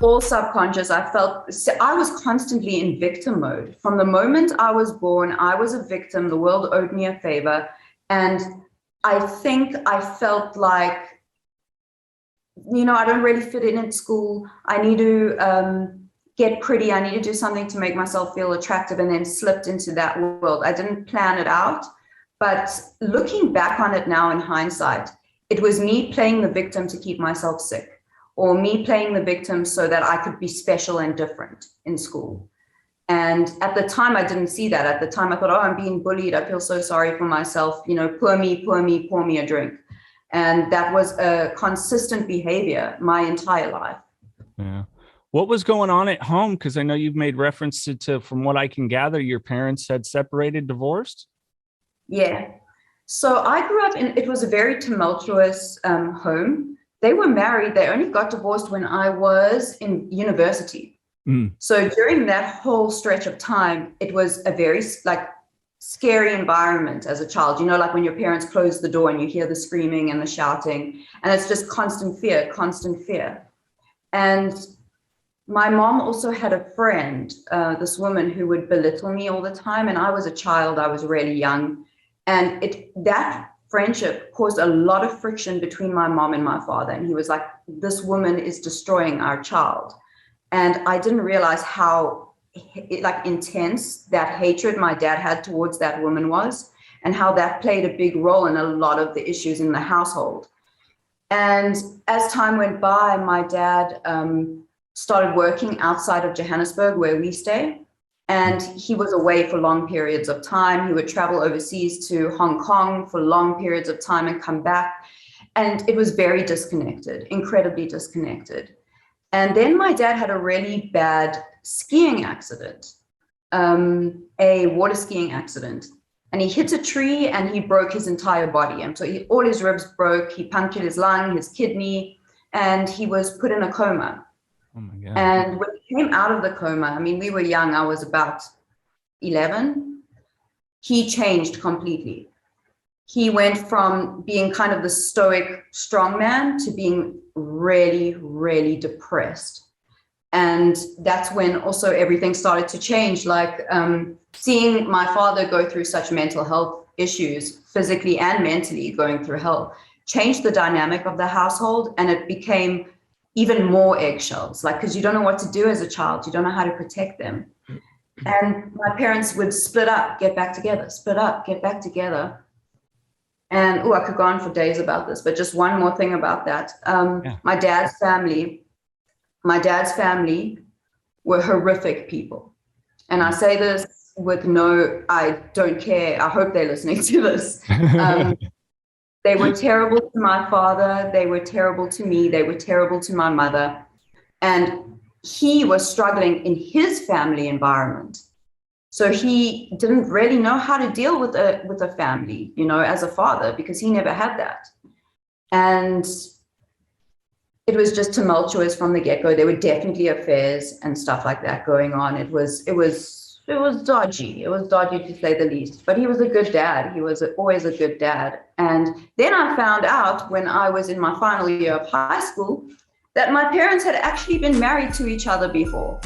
all subconscious. I was constantly in victim mode. From the moment I was born, I was a victim. The world owed me a favor. And I think I felt like, I don't really fit in at school. I need to get pretty. I need to do something to make myself feel attractive, and then slipped into that world. I didn't plan it out. But looking back on it now in hindsight, it was me playing the victim to keep myself sick, or me playing the victim so that I could be special and different in school. And at the time, I didn't see that. At the time, I thought, oh, I'm being bullied. I feel so sorry for myself. Pour me a drink. And that was a consistent behavior my entire life. Yeah. What was going on at home? Because I know you've made reference to, from what I can gather, your parents had separated, divorced? Yeah. So I grew up it was a very tumultuous home. They were married. They only got divorced when I was in university. So during that whole stretch of time, it was a very scary environment as a child. Like when your parents close the door and you hear the screaming and the shouting, and it's just constant fear. And my mom also had a friend, this woman who would belittle me all the time. And I was a child. I was really young. And that friendship caused a lot of friction between my mom and my father. And he was like, this woman is destroying our child. And I didn't realize how intense that hatred my dad had towards that woman was, and how that played a big role in a lot of the issues in the household. And as time went by, my dad started working outside of Johannesburg, where we stay. And he was away for long periods of time. He would travel overseas to Hong Kong for long periods of time and come back. And it was very disconnected, incredibly disconnected. And then my dad had a really bad skiing accident, a water skiing accident. And he hit a tree and he broke his entire body. And so all his ribs broke. He punctured his lung, his kidney, and he was put in a coma. Oh my God. And when he came out of the coma, we were young. I was about 11. He changed completely. He went from being kind of the stoic, strong man to being really, really depressed. And that's when also everything started to change. Seeing my father go through such mental health issues, physically and mentally going through hell, changed the dynamic of the household. And it became even more eggshells, because you don't know what to do as a child. You don't know how to protect them. And my parents would split up, get back together, split up, get back together. And I could go on for days about this, but just one more thing about that. My dad's family were horrific people. And I say this with I don't care. I hope they're listening to this. They were terrible to my father. They were terrible to me. They were terrible to my mother. And he was struggling in his family environment. So he didn't really know how to deal with a family, as a father, because he never had that. And it was just tumultuous from the get-go. There were definitely affairs and stuff like that going on. It was dodgy. It was dodgy, to say the least. But he was a good dad. He was always a good dad. And then I found out when I was in my final year of high school that my parents had actually been married to each other before.